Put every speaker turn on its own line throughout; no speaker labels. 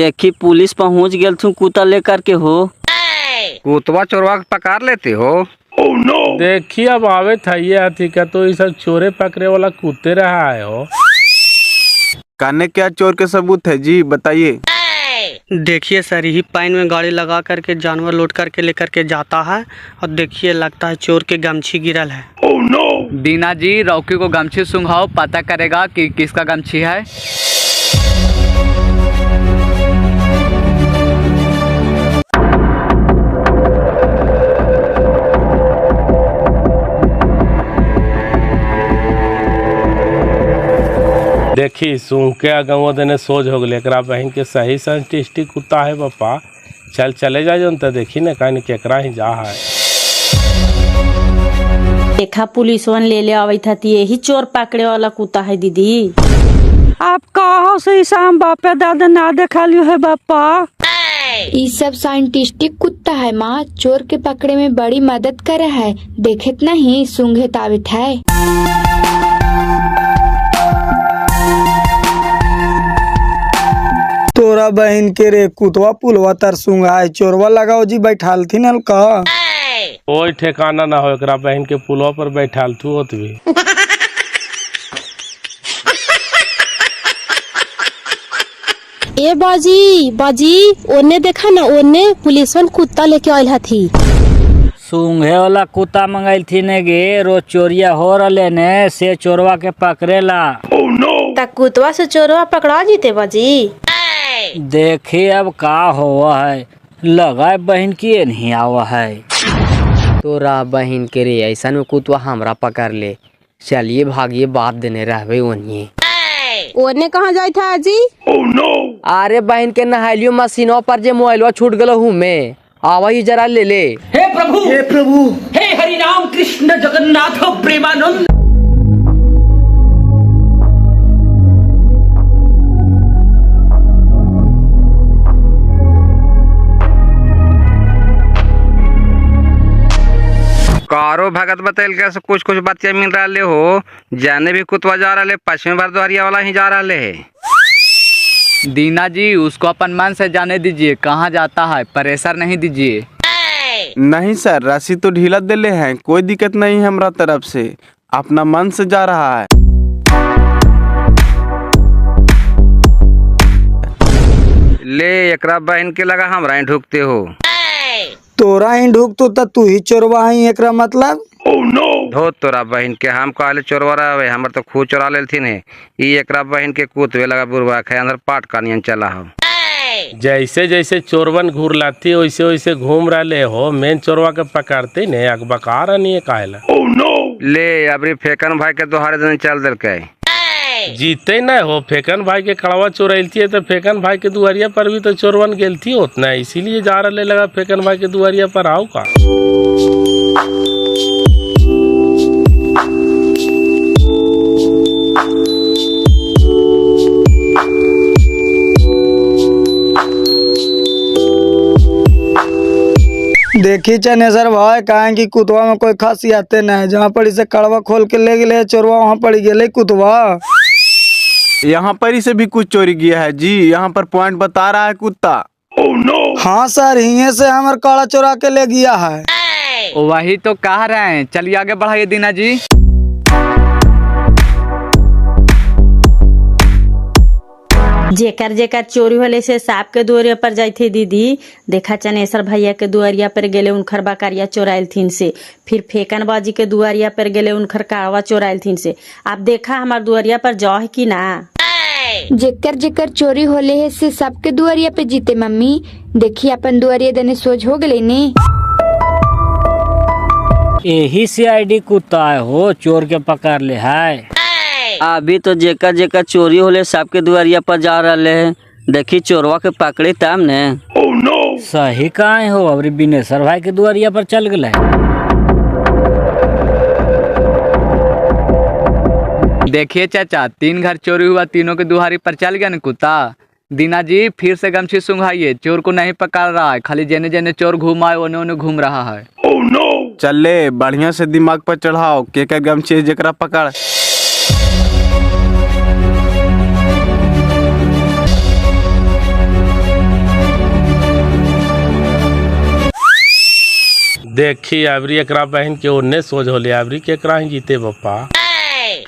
देखी पुलिस पहुंच गेल तू कुत्ता लेकर के हो।
कुतवा चोरवा के पकड़ लेते हो।
देखिए अब आवे था ये हाथी का तो ये सब चोरे पकड़े वाला कुत्ते रहा है हो।
काने क्या चोर के सबूत है जी बताइए।
देखिए सर, यही पाइन में गाड़ी लगा करके जानवर लोड करके लेकर के जाता है और देखिए लगता है चोर के गमछी गिरल है।
दीना जी रॉकी को गमछी सुंघाओ, पता करेगा कि किसका गमछी है।
देखी सूंघ के गाँव देने सोच हो गए एकरा बहन के सही टेस्टी कुत्ता है पापा। चले जा जो तो देखी ना कहीं केकरा ही जा है।
देखा पुलिस वन ले ले आवे था यही चोर पकड़े वाला कुत्ता है दीदी।
आप कहो से शाम बापे दादा ना देखा लियो है बापा।
ये सब साइंटिस्टिक कुत्ता है माँ, चोर के पकड़े में बड़ी मदद करे है। देखत नहीं सूंघे तावित है।
तोरा बहन के रे कुतवा पुलवा तर सुंघाए चोरवा लगाओ जी बैठाल थी नल का।
कोई ठिकाना ना हो एकरा बहन के पुलवा पर बैठाल तू होत भी।
ए बाजी बाजी ओने देखा ना, ओने पुलिसवन कुत्ता लेके आयल हथी।
सूंघे वाला कुत्ता मंगाइल थी ने गे, रोज चोरिया हो रहे ने से चोरवा के पकड़ेला।
तक कुतवा से चोरवा पकड़ा जीते बाजी।
देखिए अब का हुआ है, लगा बहन की नहीं आवा है।
तोरा बहन के रे ऐसा में कुतवा हमरा पकड़ ले। चलिए भागिए बाप देने रहबे ओनिए।
ओने कहाँ जाए था जी?
अरे बहन के नहालियो मशीनों पर जे मोबाइलवा छूट गलो हूँ मैं, आवा ही जरा ले ले।
हे प्रभु हे हरि राम कृष्ण जगन्नाथ प्रेमानंद।
कारो भगत बतैल के कुछ बच्चे मिल रहा हो। जाने भी कुतवा जा रहा पश्चिमी भरद्वारिया वाला ही जा रहा है।
दीना जी उसको अपन मन से जाने दीजिए, कहाँ जाता है प्रेशर नहीं दीजिए।
नहीं सर राशि तो ढीला दिले हैं, कोई दिक्कत नहीं है हमारा तरफ से, अपना मन से जा रहा है।
ले एकरा बहन के लगा हमरा ही ढूकते हो।
तोरा ही ढूक तो तू ही चोरवा ही एकरा मतलब।
धो तोरा बहन के हम कहले चोरवा रहे हमर तो खूब चोरा ले थी ने। ई एकरा बहन के कुतवे लगा बुरवा खाए अंदर पाट का नियन चला हो।
जैसे जैसे चोरवन घूर लाती वैसे वैसे घूम रहे हो। मेन चोरवा के पकड़ते ने अकबका नहीं है काहेला।
ले अबरी फेकन भाई के दोहारे दिन चल दल के
जीते न हो। फेकन भाई के कड़वा चोरैलती है तो फेकन भाई के दुआरिया पर भी तो चोरवन गेलती होतना, इसीलिए जा रहे लगा फेकन भाई के दुआरिया पर आओ का।
देखी चनेसर भाई कहें कि कुतवा में कोई खासियत नहीं, जहाँ पर इसे कड़वा खोल के ले गए चोरवा वहाँ पड़ गए कुतवा।
यहाँ पर ही से भी कुछ चोरी किया है जी, यहाँ पर पॉइंट बता रहा है कुत्ता।
हाँ सर यहीं से हमारे काला चोरा के ले गया है।
वही तो कह रहे हैं, चलिए आगे बढ़ाइए दीना जी।
जेकर जेकर चोरी होले से सांप के दुआरिया पर जाई थी दीदी। देखा चनेसर भैया के दुआरिया पर गेले उनखर बकरिया चोराइल थीन से, फिर फेकन बाजी के दुआरिया पर गेले उनखर कावा चोराइल थीन से। आप देखा हमार दुआरिया पर जाओ कि ना।
जेकर जेकर चोरी होले है से सबके दुआरिया पे जीते मम्मी। देखिए अपन दुआरिया देने सोच हो गए ने।
यही से आईडी कुत्ता है हो चोर के पकड़ ले है। अभी तो जेकर जेकर चोरी होले सबके दुआरिया पर जा रहे हैं। देखी चोरवा के पकड़े तब ने। सही कहाँ हो, अबरी बिनेश्वर भाई के दुआरिया पर चल गए।
देखिए चाचा 3 घर चोरी हुआ, तीनों के दुआरी पर चल गया न कुत्ता। दीना जी फिर से गमछी सुंघाइए, चोर को नहीं पकड़ रहा है, खाली जेने जेने चोर घूमा है ओने ओने घूम रहा है।
चल ले बढ़िया से दिमाग पर चढ़ाओ के गमछी जकरा पकड़।
देखी अबरी एकरा बहन के ओन्ने सोच होले अबरी केकरा ही जीते बप्पा।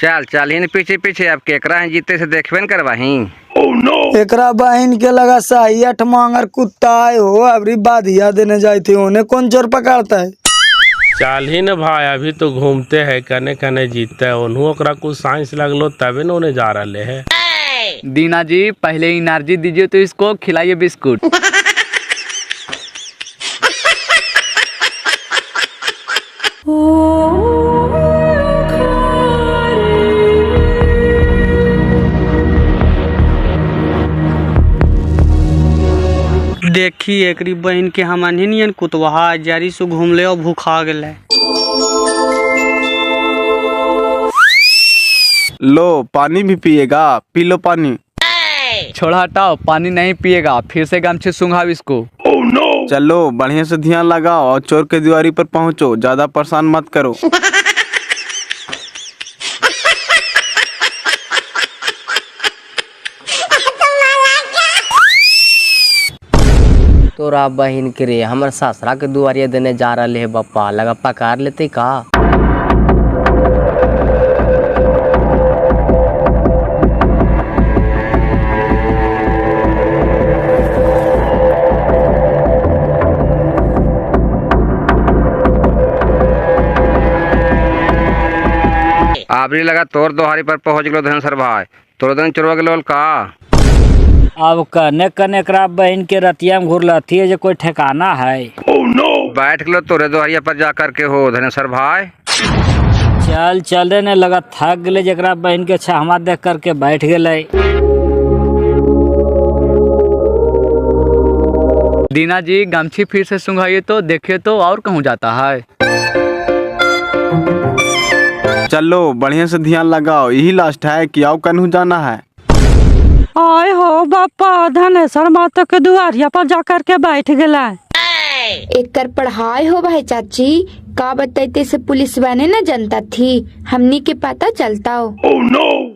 चल चल इन पीछे पीछे अब केकरा है जीते से देखबे न करवाही।
एकरा बहन के लगा सही 8 मांगर कुत्ता है हो अबरी बाधिया देने जाए थे उन्हें कौन चोर पकड़ता है।
चल ही न भाई अभी तो घूमते है कने कने जीतते है ओनहु ओकरा कुछ साइंस लगलो तबे न उन्हें जा रहे है।
दीना जी पहले एनर्जी दीजिए तो इसको खिलाइए बिस्कुट।
देखी एकरी बहन के हम नियन कुतवा जारी से घूमले और भूखा गेले।
लो पानी भी पिएगा, पी लो पानी।
छोड़ा हटाओ, पानी नहीं पिएगा, फिर से गमछे सूंघाओ इसको।
चलो बढ़िया से ध्यान लगाओ और चोर के दुआरी पर पहुंचो, ज्यादा परेशान मत करो।
तोरा बहन के रे हमर ससुरा के दुआरिया देने जा रहे है बप्पा, लगा पकार लेते का।
आबरी लगा तोर दोहारी पर पहुंच गलो धनसर भाई, तोर दिन चोरवा गेलो का।
अब कने कने एकरा बहन के रतिया में घुरलती है जो कोई ठिकाना है।
बैठ गलो तोरे दोहरिया पर जा करके हो धनेश्वर भाई।
चल चले ने लगा थक गले जरा बहन के छहमा देख करके बैठ गए।
दीना जी गमछी फिर से सूंघाइए तो देखिए तो और कहूँ जाता है।
चलो बढ़िया से ध्यान लगाओ, यही लास्ट है कि आओ कन्हू जाना है।
आए हो बापा धनेश्वर माता के दुआरिया पर जा करके बैठ गला।
एक कर पढ़ाई हो भाई चाची, का बताते से पुलिस वाले न जनता थी, हमनी के पता चलता हो।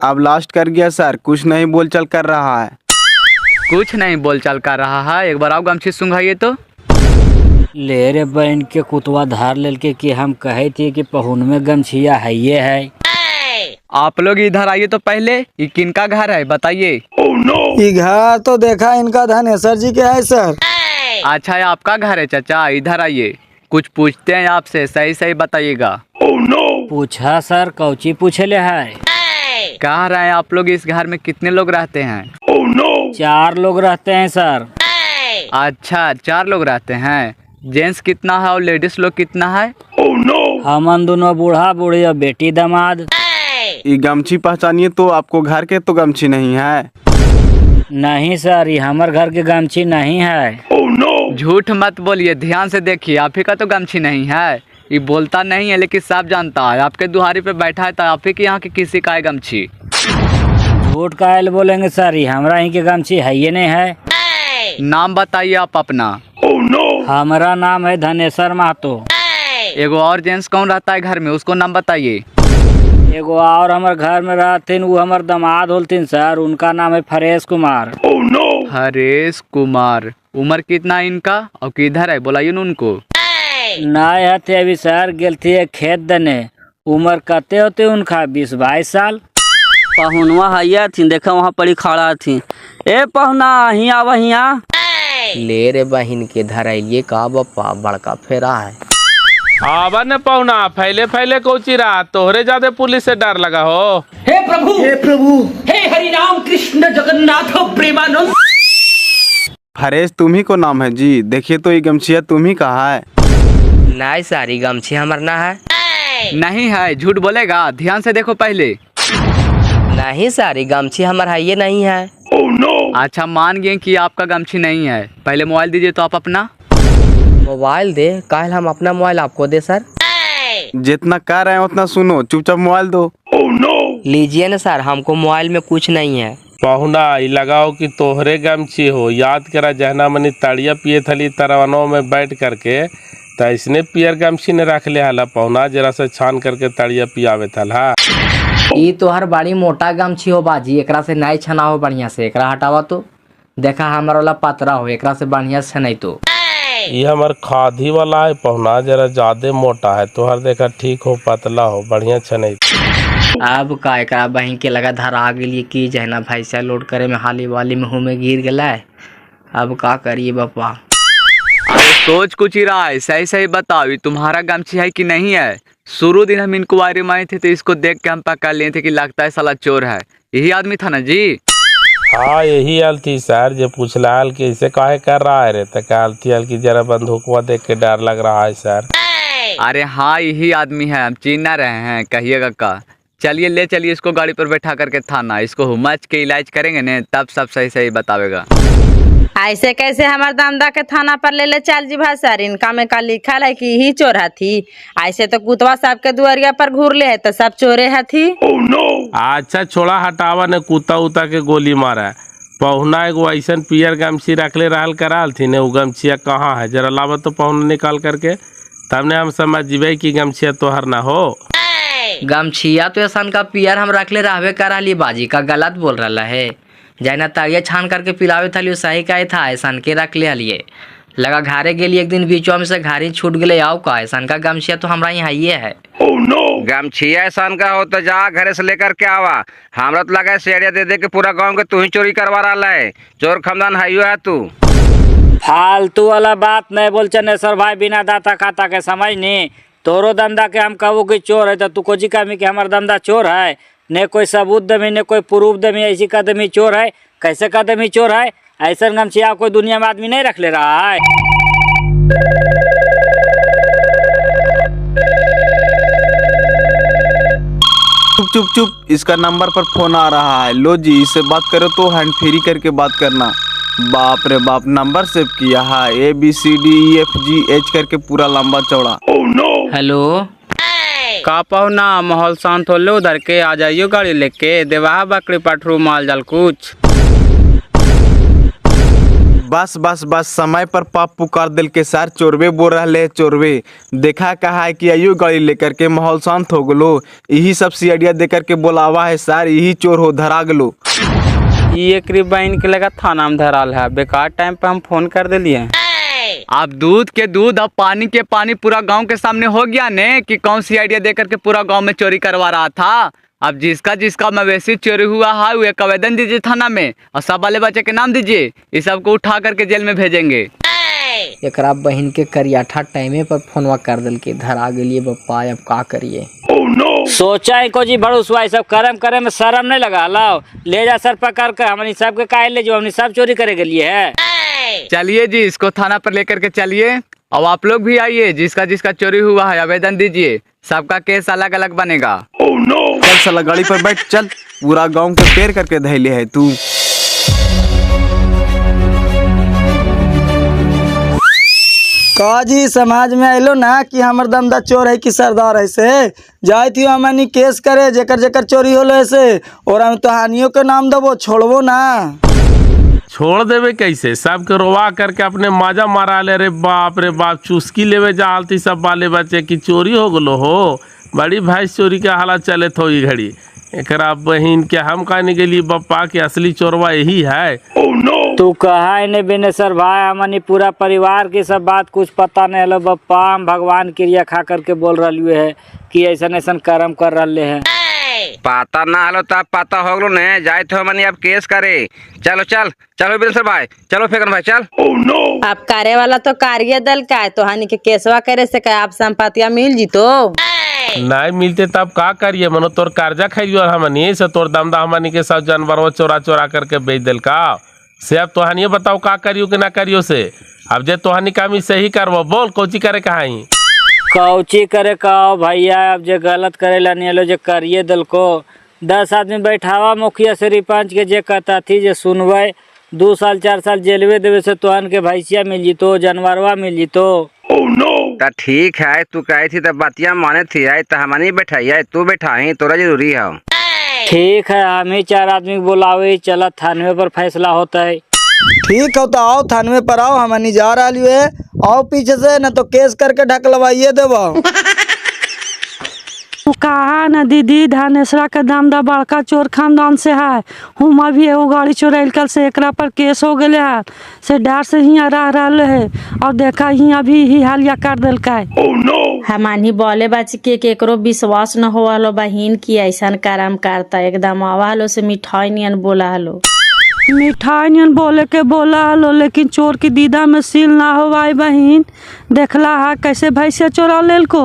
अब लास्ट कर गया सर, कुछ नहीं बोलचाल कर रहा है।
कुछ नहीं बोलचाल कर रहा है, एक बार आओ गमछी सूंघाइए तो।
ले रे बहन के कुतवा धार लेल के कि हम कहे थे कि पहुन में गमछिया है ये है।
आप लोग इधर आइए तो पहले, ये किनका घर है बताइए।
ये घर तो देखा इनका धनेश्वर जी के है सर।
अच्छा है आपका घर है चाचा, इधर आइए, कुछ पूछते हैं आपसे, सही सही बताइएगा।
पूछा सर, कौची पूछे ले है।
कह रहे हैं आप लोग इस घर में कितने लोग रहते हैं।
4 लोग रहते हैं सर।
अच्छा 4 लोग रहते हैं, जेंट्स कितना है और लेडीज लोग कितना है।
हमन दोनों बूढ़ा बूढ़ी और बेटी दामाद।
ये गमछी पहचानिए तो, आपको घर के तो गमछी नहीं है।
नहीं सर, ये हमारे घर के गमछी नहीं है।
झूठ मत बोलिए, ध्यान से देखिए, आप ही का तो गमछी नहीं है। ये बोलता नहीं है लेकिन सब जानता है, आपके दुहारी पे बैठा है तो आप ही के यहाँ के किसी का है गमछी।
झूठ काहे बोलेंगे सर, ये हमारा ही के गमछी है ये नहीं है।
नाम बताइए आप अपना।
हमारा नाम है धनेश्वर महतो।
एगो और जेंट्स कौन रहता है घर में, उसको नाम बताइए।
एगो और हमारे घर में रहते वो हमारे दामाद होलतीन सर, उनका नाम है फरेश कुमार।
हरेश कुमार, उम्र कितना है इनका और किधर है बुलाइए न उनको।
नहीं हते अभी सर, गेलती है खेत दने। उम्र कते होते उनका 20-22 साल। पहुनवा हैया थी, देखा वहाँ पड़ी खड़ा थी। ए पहुना ही आवा हिया।
ले रे बहन के धरैलिए का बप्पा, बड़का फेरा है।
आवा न पौना, फैले फैले कोची रहा, तोहरे ज्यादा पुलिस से डर लगा हो।
हे प्रभु हे हरि राम कृष्ण जगन्नाथ प्रेमानंद।
फरेश तुम ही को नाम है जी, देखिए तो ये गमछिया तुम ही कहा है।
नहीं सारी गमछी हमार ना है।
नहीं है, झूठ बोलेगा, ध्यान से देखो पहले।
नहीं सारी गमछी हमार है ये नहीं है।
अच्छा मान गए कि आपका गमछी नहीं है, पहले मोबाइल दीजिए तो आप अपना।
मोबाइल दे, काहे हम अपना मोबाइल आपको दे सर।
जितना कह रहे हैं उतना सुनो, चुपचाप मोबाइल दो।
लीजिए ना सर, हमको मोबाइल में कुछ नहीं है।
पहुना ई लगाओ कि तोहरे गमछी हो। याद करा जहना मनी तड़िया पिए थली तरवनों में बैठ करके, तो इसने पियर गमछी ने रख ले हला। पहुना जरा से छान करके तड़िया पियावे थला।
ई तो हर बड़ी मोटा गमछी हो बाजी, एकरा से नहीं छना हो बढ़िया से, एकरा हटावा तो। देखा हमारा वाला पतरा हो, एकरा से बढ़िया से छनाई तो।
ये हमार खादी वाला है पहुना, जरा ज्यादा मोटा है, तोहर देखा ठीक हो पतला हो बढ़िया छने।
अब का एकरा बहिन के लगा धरा गेली की जहना भैंसा लोड करे में हाली वाली में मुँह में गिर गला है। अब का करिए बापा।
अरे सोच कुछ ही रहा है, सही सही बताओ ये तुम्हारा गमछी है कि नहीं है। शुरू दिन हम इंक्वायरी में आए थे तो इसको देख के हम पकड़ लिए थे कि लगता है साला चोर है। यही आदमी था ना जी?
हाँ यही आल थी सर, जो पूछलाल कि इसे काहे कर रहा है रे, तो कहल थी कि जरा बंदूकवा देख के डर लग रहा है सर।
अरे हाँ यही आदमी है, हम चिन्ह ना रहे हैं, कहिएगा का। चलिए ले चलिए इसको गाड़ी पर बैठा करके थाना, इसको हुमच के इलाज करेंगे न तब सब सही सही बतावेगा।
ऐसे कैसे हमार दामदा के थाना पर ले चल जी भाई सर, इनका में का लिखल है कि ही चोर हथी। ऐसे तो कुतवा साहब के दुआरिया पर घूर ले है तो सब चोरे हथी।
अच्छा छोड़ा हटावा ने कुत्ता उता के गोली मारा। पहुना एगो ऐसा पियर गमछी रखले रहल कराल थी ने, वो गमछिया कहाँ है जरा लावा तो पहुना निकाल करके, तब ने हम समझ जीवे कि गमछिया तोहर ना हो।
गमछिया तो ऐसा का पियर हम रखले रहबे करा ली, बाजी का गलत बोल रहा है। जाना तारिया छान करके पिलावे था सही का था, ऐसा के रख ले लिए। लगा घारे गेली एक दिन बीचवा में से घारी छूट गए आओ का, ऐसा का गमछिया तो हमारा यहाँ ये है।
गमछिया ऐसा का हो तो जा घरे से लेकर के आवा। हमरा तो लगा शेड़िया दे दे के पूरा गांव के तू ही चोरी करवा रहा है। चोर खमदान है तू।
फालतू वाला बात नहीं बोल चनेश्वर भाई, बिना दाता खाता के समझ नहीं। तोरो धंधा के हम कहू कि चोर है तो तू कोची कहमी कि हमारा धंधा चोर है। ने कोई सबूत दमी ने कोई प्रूफ दमी, ऐसी कदमी चोर है। कैसे कदमी चोर है? ऐसा गमछिया कोई दुनिया में आदमी नहीं रख ले रहा है।
चुप चुप चुप, इसका नंबर पर फोन आ रहा है। लो जी इससे बात करो तो हैंड फ्री करके बात करना। बाप रे बाप, नंबर सेव किया है ABCDEFGH करके पूरा लंबा चौड़ा।
हेलो
का पाओ ना, माहौल शांत हो लो, उधर के आ जाइयो गाड़ी लेके, देवा बकरी पटरू माल जाल कुछ।
बस बस बस, समय पर पाप पुकार दिल के सर, चोरवे बोल रहे चोरवे। देखा कहा है कि आइयो गाड़ी लेकर के, माहौल शांत हो गलो। यही सब सीआईडिया दे करके बोलावा है सर, यही चोर हो धरा गलो।
ये करीब बहन के लगा थाना में धराल है, बेकार टाइम पे हम फोन कर दिलिए।
अब दूध के दूध अब पानी के पानी पूरा गांव के सामने हो गया ने कि कौन सी आइडिया देकर के पूरा गांव में चोरी करवा रहा था। अब जिसका जिसका मवेशी चोरी हुआ है वो एक आवेदन दीजिए थाना में और सब वाले बच्चे के नाम दीजिए, इस सबको उठा करके जेल में भेजेंगे।
एकरा बहिन के करियाठा टाइमे पर फोनवा कर दिल के धरा गेलिए बप्पा, अब का करिए।
सोचा है को जी भड़ुसवा सब करम करे में शर्म नहीं लगा। लाओ ले जा सर पकड़ कर, हमनी सब के काहे ले जो हमनी सब चोरी करे के लिए है।
चलिए जी इसको थाना पर लेकर के चलिए, और आप लोग भी आइए, जिसका जिसका चोरी हुआ है आवेदन दीजिए, सबका केस अलग अलग बनेगा।
चल साला गाड़ी पर बैठ, चल पूरा गांव के पेड़ करके धैले है तू।
का जी समाज में आइलो ना कि हमर दमदा चोर है कि सरदार है से जाए थी हमनी केस करे जेकर जेकर चोरी होलो ऐसे, और हम तो हानियों के नाम दबो, छोड़बो ना।
छोड़ देवे कैसे, सबके रोवा करके अपने माजा मारा ले। रे बाप रे बाप, चुस्की लेवे जालती सब बाले बच्चे की चोरी हो गलो हो। बड़ी भैंस चोरी के हालत चले थो ई घड़ी। एकरा बहिन के हम कहने के लिए बप्पा के असली चोरवा यही है।
तू कहा है बेनेसर भाई, हमनी पूरा परिवार की सब बात कुछ पता नहीं हलो बप्पा। हम भगवान क्रिया खा करके बोल रही है कि ऐसा ऐसा कर्म कर रहे हैं।
पता ना हलो तब पता हो गलो ने, जाए तो हमनी अब केस करे। चलो चल चलो बेनेसर भाई, चलो फेकन भाई चल।
अब कार्य वाला तो कार्य दल का है, तो हानि के केसवा करे से क्या आप संपत्तियां मिल जी तो
नहीं मिलते तब का करिए, मनो तोर कर्जा खाइयो हमनी से, तोर दमदा हमनी के सब जानवर चोरा चोरा करके बेच दिल का से। अब तोहनी बताओ का करियो कि ना करियो से। अब जे तोहनी काम सही करबो, बोल कोची करे कहाई
कौची करे कहो भैया। अब जे गलत करे ला नहीं लो, जे करिए दल को 10 आदमी बैठावा मुखिया सरपंच के, जे कहता थी जे सुनवे 2 साल 4 साल जेलवे देवे से तोहन के भैंसिया मिल जीतो, जानवरवा मिल जीतो।
तो ठीक है, तू कही थी तब बतिया माने थी, आई तो हमनी बैठाई है, तू बैठाई तोरा जरूरी है।
ठीक है, हम ही 4 आदमी बुलावे, चला थाने पर फैसला होता है।
ठीक हो तो आओ थानवे पर आओ, हमनी जा रही है, आओ पीछे से, न तो केस करके ढकलवाइए देबो।
वो कहा न दीदी धानेसरा के दामदा बड़का चोर खानदान से है। हम अभी एगो गाड़ी चोरैल कल से एकरा पर केस हो गए है से डर से हियाँ रह रहे है और देखा हियाँ भी ही हालिया कर दिलक।
हमानी बोले बच के केकरो विश्वास न हो हलो बहिन की ऐसा काम करता एकदम आवा हलो से मिठाई नियन बोला हलो।
मिठाई नियन बोले के बोला हलो लेकिन चोर की दीदा में सील ना हो भाई बहिन। देखला है कैसे भैंसिया चोरा लेल को।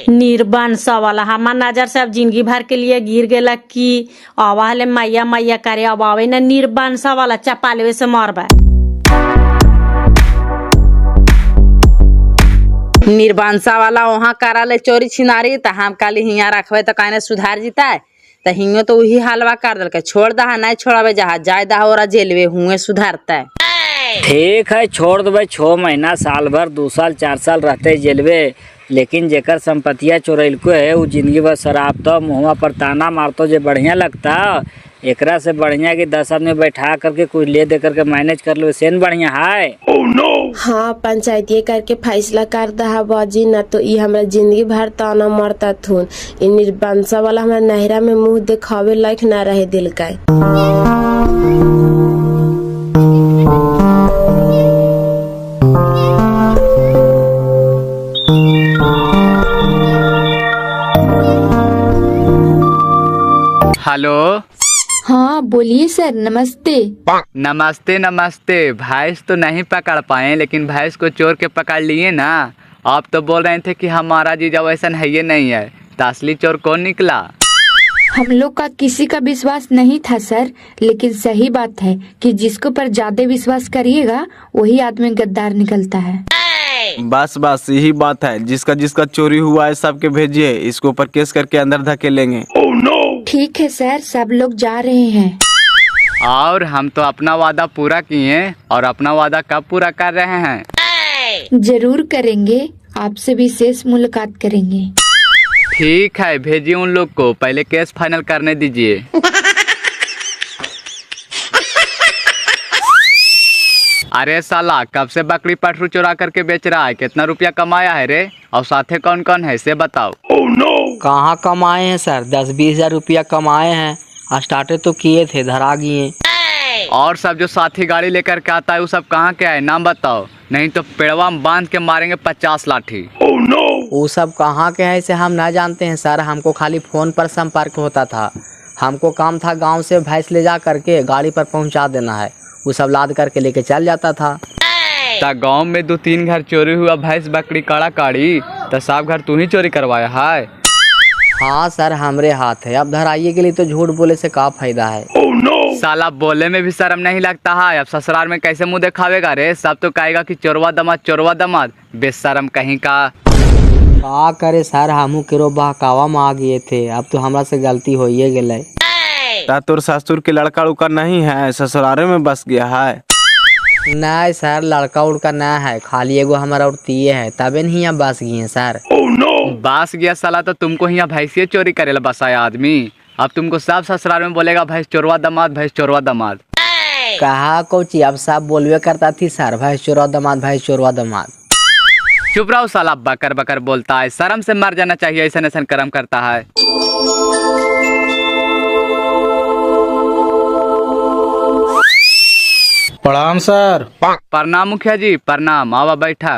निर्बंस वाला हमार नजर से अब जिंदगी भर के लिए गिर गेला कि आवाले मैया मैया करे अब आवे न निर्बंस वाला चपालेवे से मारबा।
निर्बंसा वाला वहाँ करा ले चोरी छिनारी त हम काली हियाँ रखबे तो कहने सुधार जीता तो हिंगो तो वही हालवा कर दल के छोड़ दहा नहीं छोड़ावे जहाँ जाए दहा और जेलवे हुए सुधारता है।
ठीक है छोड़ देवे 6 महीना साल भर 2 साल 4 साल रहते जेलवे लेकिन जेकर संपत्तिया चोरैलको है वो जिंदगी भर शराब तो मुँहवा पर ताना मारतो जो बढ़िया लगता एकरा से बढ़िया कि 10 आदमी बैठा करके कुछ ले दे करके मैनेज कर लो सेन बढ़िया है।
हाँ पंचायती करके फैसला कर दहा बाजी न तो ये हमारा जिंदगी भर ताना मरता थून। ये निर्बंसा वाला हमारा नहरा में मुंह दिखावे लायक ना रहे दिल का।
हेलो।
हाँ बोलिए सर नमस्ते।
नमस्ते नमस्ते। भैंस तो नहीं पकड़ पाए लेकिन भैंस को चोर के पकड़ लिए ना। आप तो बोल रहे थे कि हमारा जीजा वैसा है ये नहीं है तो असली चोर कौन निकला।
हम लोग का किसी का विश्वास नहीं था सर लेकिन सही बात है कि जिसको पर ज्यादा विश्वास करिएगा वही आदमी गद्दार निकलता है।
बस बस यही बात है। जिसका जिसका चोरी हुआ है सबके भेजिए इसको ऊपर केस करके अंदर धकेलेंगे।
ठीक है सर सब लोग जा रहे हैं।
और हम तो अपना वादा पूरा किए और अपना वादा कब पूरा कर रहे हैं।
जरूर करेंगे आपसे भी शेष मुलाकात करेंगे।
ठीक है भेजिए उन लोग को पहले केस फाइनल करने दीजिए। अरे साला कब से बकरी पटरू चुरा करके बेच रहा है कितना रुपया कमाया है रे और साथे कौन कौन है से बताओ।
कहाँ कमाए हैं सर 10-20 हजार रुपया कमाए हैं स्टार्टे तो किए थे धरा गए।
और सब जो साथी गाड़ी लेकर के आता है वो सब कहाँ के है नाम बताओ नहीं तो पेड़वा में बांध के मारेंगे 50 लाठी।
वो सब कहाँ के है इसे हम ना जानते हैं सर। हमको खाली फोन पर संपर्क होता था। हमको काम था गांव से भैंस ले जा करके गाड़ी पर पहुंचा देना है। वो सब लाद करके लेके चल जाता था।
गांव में 2-3 घर चोरी हुआ भैंस बकरी काड़ा काड़ी तो सब घर तू ही चोरी करवाया है।
हाँ सर हमरे हाथ है। अब धराइए के लिए तो झूठ बोले से क्या फायदा है।
साला बोले में भी शर्म नहीं लगता है। अब ससुराल में कैसे मुंह दिखावेगा रे। सब तो कहेगा कि चोरवा दमाद बेशरम कहीं का।
का करे सर हमू केरो बहकावा में आ गए थे। अब तो हमरा से गलती हो ही गए।
तोर ससुर के लड़का उड़का नहीं है ससुरारे में बस गया है।
नहीं सर लड़का उड़का ना है खाली एगो हमारा उड़तीये है तबे नहीं यहाँ बस गई है सर।
बस गया साला तो तुमको यहाँ भैंसिए चोरी करेला बसाया आदमी। अब तुमको सब ससुराल में बोलेगा भैंस चोरवा दमाद।
कहा कोची अब सब बोलवे करता थी सर भैंस चोरवा दमाद।
चुप रहो साला बकर बकर बोलता है। शर्म से मर जाना चाहिए ऐसा ऐसा कर्म करता है।
प्रणाम सर।
प्रणाम मुखिया जी प्रणाम। आवा बैठा।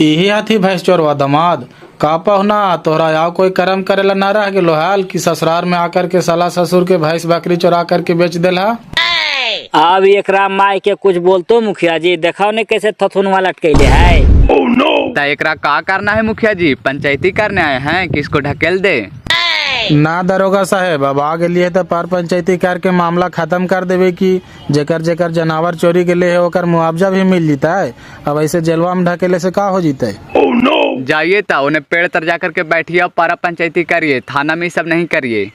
यही हाथी भैंस चोरवा दमाद का पहुना तोहरा यहाँ कोई कर्म करेला ना रह गेलो हाल कि ससुराल में आकर के साला ससुर के भैंस बकरी चोरा करके बेच देला।
अब एकरा माई के कुछ बोलतो मुखिया जी देखा ने कैसे थथुनवा लटकेले है।
एकरा का करना है मुखिया जी पंचायती करने आए हैं कि इसको ढकेल दे।
ना दरोगा साहेब अब आ गए तो पर पंचायती करके मामला खत्म कर देवे कि जेकर जेकर जानवर चोरी के लिए होकर मुआवजा भी मिल जीता है। अब ऐसे जेलवा में ढकेले से का हो जीते।
जाइए तो उन्हें पेड़ तर जा करके बैठिए और पारा पंचायती करिए थाना में सब नहीं करिए।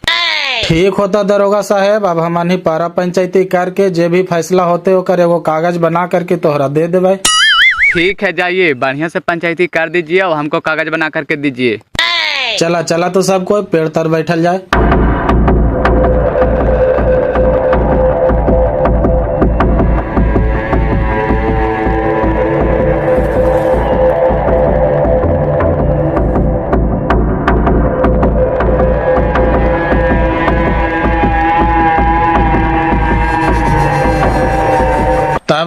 ठीक होता दरोगा साहेब अब हमनी पारा पंचायती करके जे भी फैसला होते होकर एगो कागज बना करके तोहरा दे देवे।
ठीक है जाइए बढ़िया से पंचायती कर दीजिए और हमको कागज बना करके दीजिए।
चला चला तो सब कोई पेड़ तर बैठल जाए।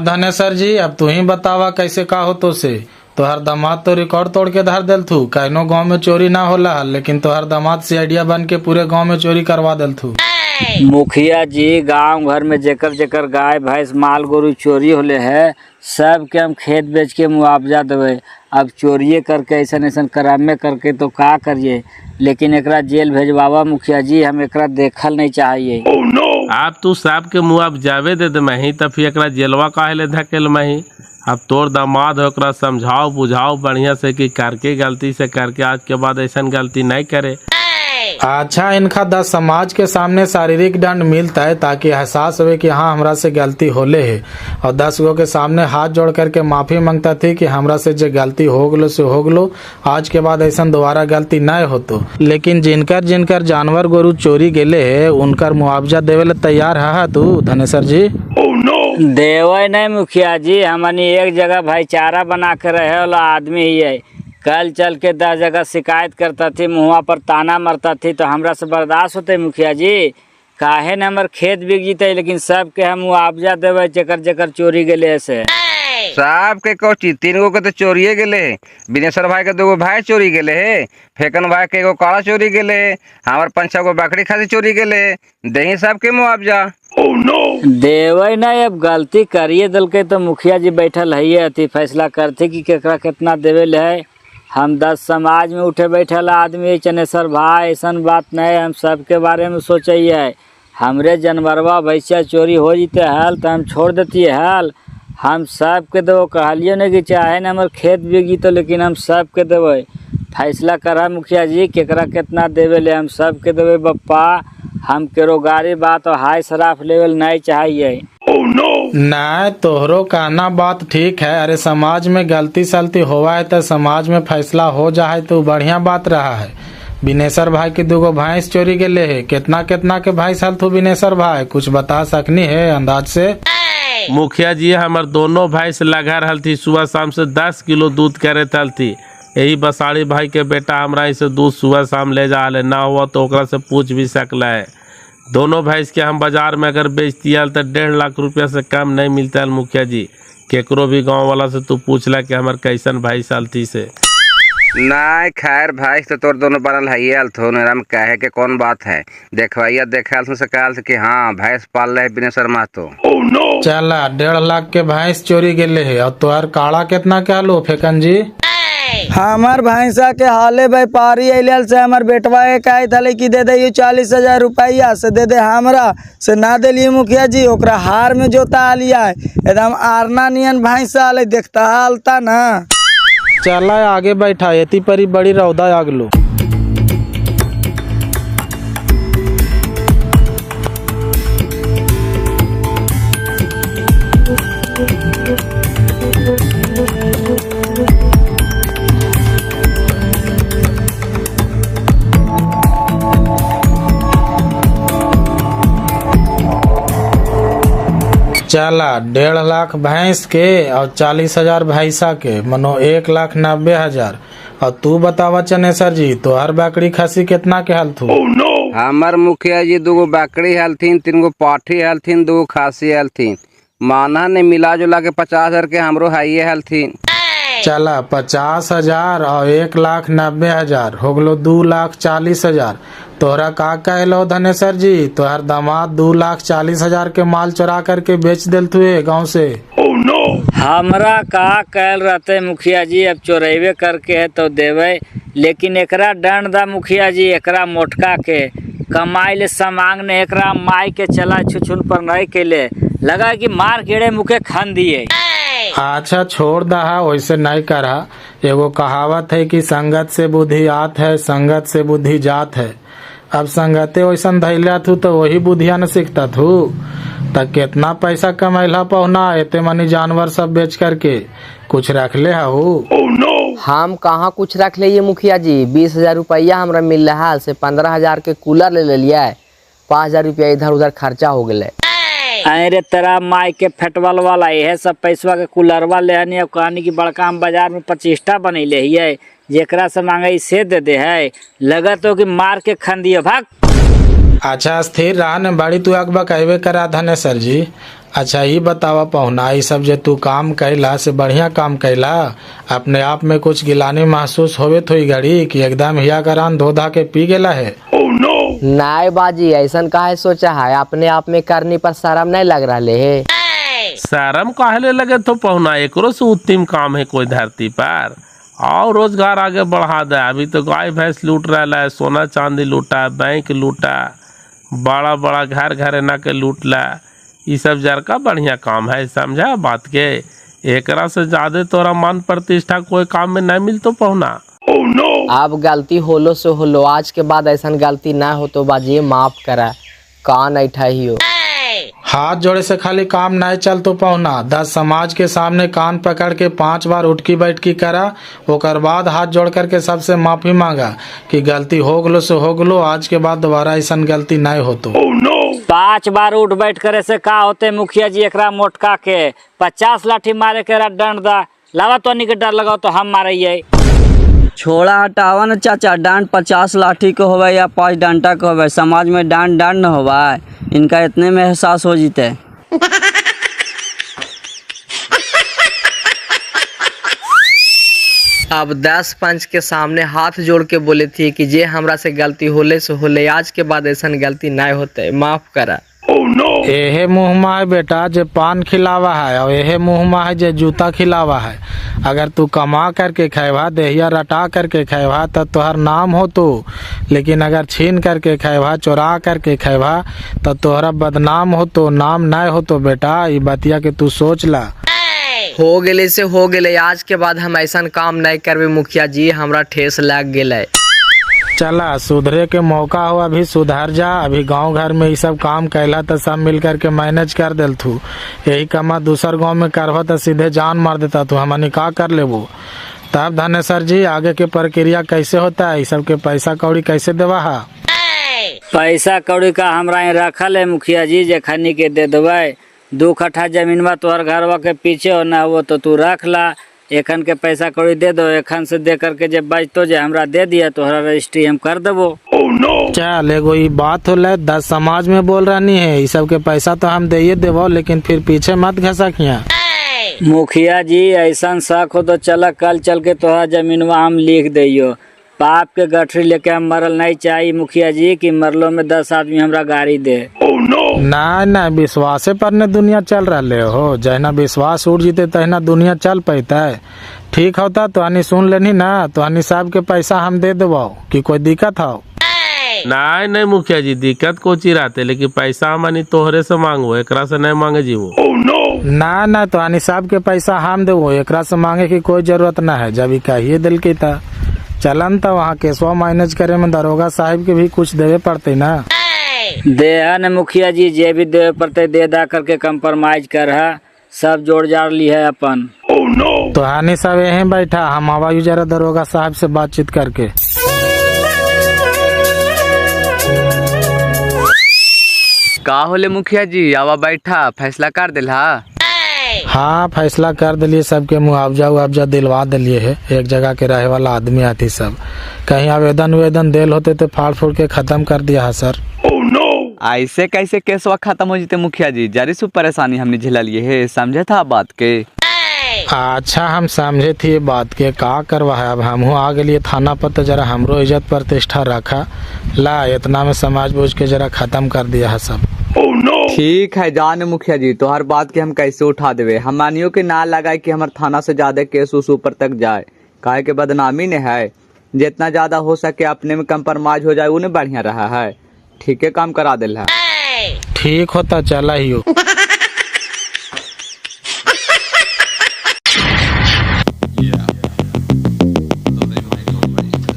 धनेश्वर जी, अब तू ही बतावा कैसे का हो तो से। तोहर दामाद तो रिकॉर्ड तोड़ के धर दिल थू, कहनो गांव में चोरी ना होला, लेकिन तोहर दामाद सीआईडिया बन के पूरे गांव में चोरी करवा दिल थू।
मुखिया जी, गांव घर में जेकर जेकर गाय भैंस माल गोरू चोरी होले है, सब के हम खेत बेच के मुआवजा देवे। अब चोरिए करके ऐसा ऐसा करामे करके तो का करिए, लेकिन एकरा जेल भेजवावा मुखिया जी, हम एकरा देखल नहीं चाहिए।
आप तू सब के मुआवजावे दे दे मही, तब फिर एकरा जेलवा काहे ले धकेल मही। अब तोर दामाद हो, ओकरा समझाओ बुझाओ बढ़िया से कि करके गलती से करके आज के बाद ऐसा गलती नहीं करे।
अच्छा, इनका 10 समाज के सामने शारीरिक दंड मिलता है ताकि एहसास हो कि हाँ हमरा से गलती होले है, और 10 गो के सामने हाथ जोड़ करके माफी मांगता थी कि हमरा से जो गलती हो गलो से हो गलो, आज के बाद ऐसा दोबारा गलती न हो। तो लेकिन जिनकर जिनकर जानवर गोरू चोरी गेले है उनकर मुआवजा देवे ला तैयार है तू धनेश्वर जी?
देवे नहीं मुखिया जी, हमनी एक जगह भाईचारा बना के रहे वाला आदमी ही है। कल चल के 10 जगह शिकायत करता थी, मुँह पर ताना मरता थी, तो हमरा से बर्दाश्त होते मुखिया जी? काहे न हमार खेत बिक जीते, लेकिन सबके हम मुआवजा देवे जेकर जेकर चोरी गेले से।
साहब के कोची 3 गो के तो चोरिए गेले है। बिनेश्वर भाई के 2 गो भाई चोरी गेले है, फेकन भाई के 1 गो काड़ा चोरी गेले है, हमार 5-6 गो बकरी खासी चोरी गेले है। दही साहब के मुआवजा
देवे नहीं, अब गलती करिए दल के तो मुखिया जी बैठल है अति फैसला करते कि केकरा कितना देवे ले है। हम 10 समाज में उठे बैठल आदमी चनेश्वर भाई, ऐसा बात नहीं, हम सबके बारे में सोचिए। हमरे जानवरवा भैंसिया चोरी हो जीते हल तो हम छोड़ देती हल, हम सब के देवो। कहलिए नहीं कि चाहे न हमारे खेत बिकी तो, लेकिन हम सब के देवे। फैसला करा मुखिया जी केकरा कितना देवे ले, हम सब के देवे बप्पा। हम केरोगारी बात और हाई शराफ लेवल नहीं चाहिए।
नहीं, तोहरो कहना बात ठीक है। अरे समाज में गलती सलती हुआ है तो समाज में फैसला हो जाए तो बढ़िया बात रहा है। बिनेश्वर भाई की 2 गो भैंस चोरी गेले है, कितना कितना के भैंस हल तू बिनेश्वर भाई, कुछ बता सकनी है अंदाज से?
मुखिया जी, हमार दोनों भैंस लगा रहल थी, सुबह शाम से 10 किलो दूध करे थल थी। यही बसाड़ी भाई के बेटा हमरा इसे दूध सुबह शाम ले जा रहे, ना हुआ तो ओकरा से पूछ भी सकला है। दोनों भैंस के हम बाजार में अगर बेचती है तो 1.5 लाख रुपया से कम नहीं मिलता है मुखिया जी। केकरो भी गांव वाला से तू पूछला कि हमार कैसन भैंस आलती से।
नहीं खैर भैंस तो तोर दोनों बनल है अल्थोन, हम कहे के कौन बात है। देखवाइया देखा से कहल कि हाँ भैंस पाल रहे बिनेश्वर महतो।
चला 1.5 लाख के भैंस चोरी गेले है, और तोहर काड़ा कितना के लो फेकन जी?
हमार भैंसा के हाले व्यापारी अल से हमार बेटवा एक आई था कि दे दे 40,000 रुपया से दे दे, हमरा से ना दिलिए मुखिया जी। ओकरा हार में जोता लिया एकदम आरना नियन भैंसा आले, देखता हालता ना।
चला आगे बैठा, एती परी बड़ी रौदा आगलो। चला 1.5 लाख भैंस के और 40,000 भैंसा के, मनो 1,90,000। और तू बतावा चनेश्वर जी, तो हर बकरी खसी कितना के हल थू?
हमार मुखिया जी 2 गो बकरी हलथिन, 3 गो पाठी हलथिन, 2 गो खासी हलथिन। माना ने मिला जुला के 50,000 के हमरो हाइये हलथिन।
चला 50,000 और 1,90,000 हो गलो 2,40,000। तोहरा का कहलो धनेश्वर जी, तोहर दामाद 2,40,000 के माल चुरा करके बेच दिल तुए गाँव से।
हमरा का कहल रहते मुखिया जी, अब चोरेबे करके है तो देवे, लेकिन एकरा दंड दा मुखिया जी। एकरा मोटका के कमाई ले समांग ने एकरा माई के चला छुछुन पर नहीं केले, लगा कि मार कीड़े मुखे खान दिए।
अच्छा छोड़ दहा, वैसे नहीं करा। एगो कहावत है कि संगत से बुद्धि आत है, संगत से बुद्धि जात है। अब संगते वैसा धैला थू तो वही बुद्धिया न सीखता थू। तक कितना पैसा कमैला पहुना एते मनी जानवर सब बेच करके, कुछ रख ले हूँ?
हम कहाँ कुछ रख ले मुखिया जी, 20,000 रुपया हमरा मिल रहा है, से 15,000 के कूलर ले लिया, 5,000 रुपया इधर उधर खर्चा हो गए।
अरे तेरा माई के फेटवल वाला यह सब पैसवा के कूलरवा ले हनी। अब कहानी की बड़का हम बाजार में 25टा बनैले हिये, जेकरा से मांगे से दे दे है, लगत हो कि मार के खन दियो भाग।
अच्छा स्थिर रहा न बड़ी तू अकबा कहबे करा धनेश्वर जी। अच्छा ये बतावा पहुना, ये सब जे तू काम कैला से बढ़िया काम कैला। अपने आप में कुछ गिलानी महसूस होवे थोड़ी घड़ी कि एकदम हिया करान धो धा के पी गेला है?
नाय बाजी ऐसा काहे सोचा है, अपने आप में करने पर शर्म नहीं लग रहा है?
शर्म काहे लगे तो पहुना, एकरो से उत्तम काम है कोई धरती पर। और रोजगार आगे बढ़ा दे। अभी तो गाय भैंस लूट रहा है, सोना चांदी लूटा, बैंक लूटा, बड़ा बड़ा घर घरेना के लूटला। ये सब जर का बढ़िया काम है, समझा बात के। एकरा से ज्यादा तोरा मान प्रतिष्ठा कोई काम में नहीं मिलतो पहुना।
अब गलती होलो से होलो, आज के बाद ऐसा गलती ना हो तो बाजी माफ करा। कान ऐठा ही हो।
हाथ जोड़े से खाली काम नहीं चल तो पहुना, 10 समाज के सामने कान पकड़ के 5 बार उठकी बैठकी करा, ओकर बाद हाथ जोड़ करके सबसे माफी मांगा कि गलती हो गलो से हो गलो, आज के बाद दोबारा ऐसा गलती नहीं हो तो।
5 बार उठ बैठ करे से का होते मुखिया जी, एकरा मोटका के 50 लाठी मारे के दंड दा। लावा तो के डर लगाओ तो हम मारे।
छोड़ा हटावा न चाचा, डांड 50 लाठी के होवे या 5 डंडा के होवे, समाज में डांड न होवा, इनका इतने में एहसास हो जीते।
अब 10 पंच के सामने हाथ जोड़ के बोले थी कि जे हमरा से गलती होले से होले, आज के बाद ऐसा गलती नहीं होते, माफ करा।
एहे मुँह है बेटा जे पान खिलावा है, और एहे मुँह है जे जूता खिलावा है। अगर तू कमा करके खैवा, देहिया रटा करके खैवा तब तोहर नाम हो तो, लेकिन अगर छीन करके खैवा, चोरा करके खैवा तब तोहरा बदनाम हो तो, नाम नहीं हो तो बेटा। ये बतिया के तू सोच ला।
हो गेले से हो गेले, आज के बाद हम ऐसा काम नहीं करबे मुखिया जी, हमरा ठेस लग गेले।
चला सुधरे के मौका हो, अभी सुधर जा। अभी गांव घर में ये सब काम कैला तो सब मिल करके मैनेज कर देल थू। यही कमा दूसर गांव में करवा तो सीधे जान मार देता तू, हमनी का कर लेबो। तब धनेश्वर जी आगे के प्रक्रिया कैसे होता है, सब के पैसा कौड़ी कैसे देवा है?
पैसा कौड़ी का हमरा यहाँ रखल है मुखिया जी, जे खनी के दे देवे। 2 कट्ठा जमीनवा तोहर घरवा के पीछे हो ना हो तो तू रख ला। एखन के पैसा कौड़ी दे दो, एखन से दे करके जब बचतो जे हमरा दे दिया तोहरा रजिस्ट्री हम कर देबो।
चल एगो ये बात होले, 10 समाज में बोल रही है, ये सब के पैसा तो हम दे देवो, लेकिन फिर पीछे मत घसकिया।
मुखिया जी ऐसा शक हो तो चल कल चल के तोहरा जमीनवा हम लिख दियो। पाप के गठरी लेके हम मरल नहीं चाहिए मुखिया जी कि मरलो में 10 आदमी हमरा गाड़ी दे।
ना विश्वासे पर ने दुनिया चल रहे हो, जहना विश्वास उड़ जीते तहना दुनिया चल पैता है। ठीक होता तो हनी सुन लेनी ना, तो हनी साहब के पैसा हम दे देवो कि कोई दिक्कत हो?
नहीं मुखिया जी, दिक्कत को चिराते, लेकिन पैसा हमनी तोहरे से मांगो, एकरा से नहीं मांगे जीवो।
ना तो हनी साहब के पैसा हम देवो, एकरा से मांगे की कोई जरूरत ना है। जब कहिए दिल की था चलन था वहाँ केसवा मैनेज करे में दरोगा साहब के भी कुछ देवे पड़ते ना।
दे न मुखिया जी, जे भी देवे पड़ते दे दा करके कंप्रोमाइज कर है, सब जोड़ जाड़ ली है अपन।
तो हानि सब यहीं बैठा, हम आवा जरा दरोगा साहब से बातचीत करके।
का होले मुखिया जी, आवा बैठा, फैसला कर दिला?
हाँ फैसला कर दिलिए, सबके मुआवजा दिलवा दिलिए है। एक जगह के रहे वाला आदमी आती सब, कहीं आवेदन देल होते तो फाड़ फूड़ के खत्म कर दिया है सर।
ऐसे कैसे केसवा खत्म हो जीते मुखिया जी, जारी सु परेशानी हमने झेला लिए है, समझे था बात के?
अच्छा हम समझे थी ये बात के, का करवा है। अब हम आ गए थाना पर तो जरा हमरो इज्जत प्रतिष्ठा रखा ला, इतना में समाज बूझ के जरा खत्म कर दिया है सब।
ठीक है जान मुखिया जी, तो हर बात के हम कैसे उठा देवे, हम मानियो के ना लगाए कि हमारे थाना से ज्यादा केस उस ऊपर तक जाए, काहे के बदनामी ने है। जितना ज्यादा हो सके अपने में कंप्रोमाइज हो जाए, उन्हें बढ़िया रहा है। ठीक है काम करा दिल है।
ठीक होता चला ही हो।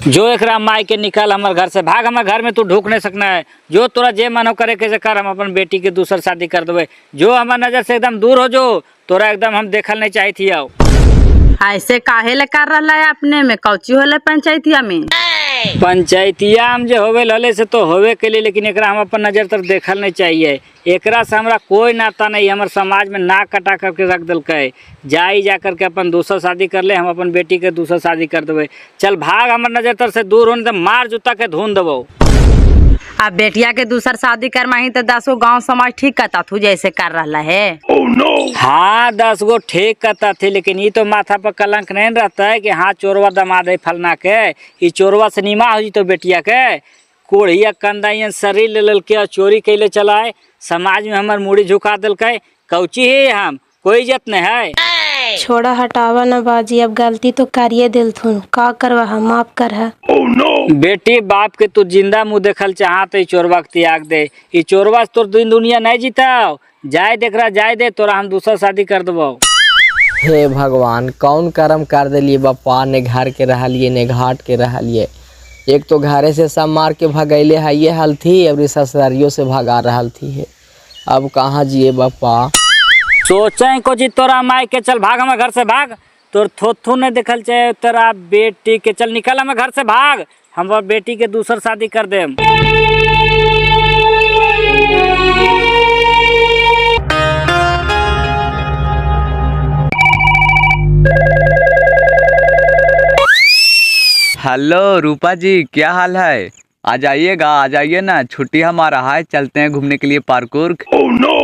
जो एकरा माई के निकल हमारे घर से, भाग, हमारे घर में तू ढूक नहीं सकना है। जो तोरा जे मन हो करे कैसे कर, हम अपन बेटी के दूसर शादी कर देवे। जो हमारे नजर से एकदम दूर हो, जो तोरा एकदम हम देखल नहीं चाही थी। आओ
ऐसे काहे ले कर रहा है अपने में, कौची होले पंचायतिया में?
पंचायतिया हम जो होवे लले से तो होवे के लिए, लेकिन एकरा हम अपन नजर तर देखल नहीं चाहिए। एकरा से हमरा कोई नाता नहीं, हमारे समाज में नाक कटा करके रख दिलके। जाई जा करके अपन दूसरा शादी कर ले, हम अपन बेटी के दूसरा शादी कर देवे। चल भाग, हमारे नजर तर से दूर होने तो मार जूता के धुन देवो।
अब बेटिया के दूसर शादी करवाही तो 10 गो गाँव समाज ठीक कहता तू जैसे कर रहा है।
हाँ 10 गो ठीक कहता थी, लेकिन ये तो माथा पर कलंक नहीं रहता है कि हाँ चोरवा दमाद है फलना के, ये चोरवा से नीमा हो जी तो बेटिया के कोढ़िया कंदाइया शरीर ले लल के चोरी कैले चलाए, समाज में हमार मुड़ी झुका दिल के कौची है, हम कोई इज्जत नहीं है।
छोड़ा हटावा ना बाजी, अब गलती तो करिए दिल थून, का करवा हम माफ कर है।
बेटी बाप के तू जिंदा मुँह देखल चाह तो चोरवा के त्याग दे, ये चोरवा से तोर दिन दुनिया नहीं जीता, जाए देख रहा जाए दे, तोरा हम दूसरा शादी कर देबो।
हे भगवान, कौन कर्म कर दिलिए बापा, ने घर के रह लिए ने घाट के रह लिए। एक तो घरे से सब मार के भगैले है ये हाल थी, और ससुरारियों से भगा रहा थी है, अब कहाँ जिए बापा।
सोचे को जी तोरा माई के चल भाग हमें घर से भाग, तोर थोथू ने देखल चाहे तेरा बेटी के चल निकल हमें घर से भाग, हम बेटी के दूसर शादी कर दे।
हेलो रूपा जी, क्या हाल है? आ जाइए ना, छुट्टी हमारा है, चलते हैं घूमने के लिए पार्क उर्क।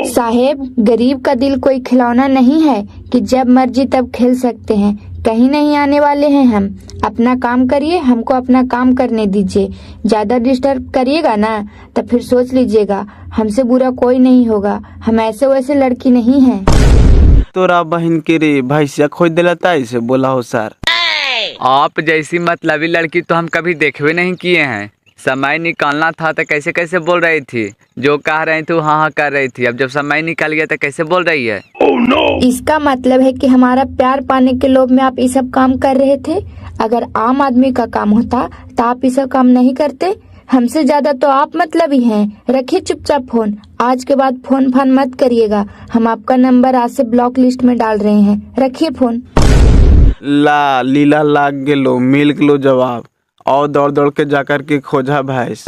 साहेब, गरीब का दिल कोई खिलौना नहीं है कि जब मर्जी तब खेल सकते हैं, कहीं नहीं आने वाले हैं हम। अपना काम करिए, हमको अपना काम करने दीजिए, ज्यादा डिस्टर्ब करिएगा ना तो फिर सोच लीजिएगा, हमसे बुरा कोई नहीं होगा, हम ऐसे वैसे लड़की नहीं हैं।
तोरा बहन के रे भैंसिया खोज दिलाता इसे बोला हो सर।
आप जैसी मतलबी लड़की तो हम कभी देखे नहीं किए हैं। समय निकालना था तो कैसे कैसे बोल रही थी, जो कह रही थी हाँ हाँ कर रही थी, अब जब समय निकल गया तो कैसे बोल रही है।
इसका मतलब है कि हमारा प्यार पाने के लोभ में आप ये सब काम कर रहे थे। अगर आम आदमी का काम होता तो आप ये सब काम नहीं करते। हमसे ज्यादा तो आप मतलबी हैं। रखिए चुपचाप फोन, आज के बाद फोन फान मत करिएगा, हम आपका नंबर आज से ब्लॉक लिस्ट में डाल रहे हैं। रखिए फोन।
ला लीला लाग गेलो, मिल लो जवाब, और दौड़ दौड़ के जाकर के खोजा भैंस।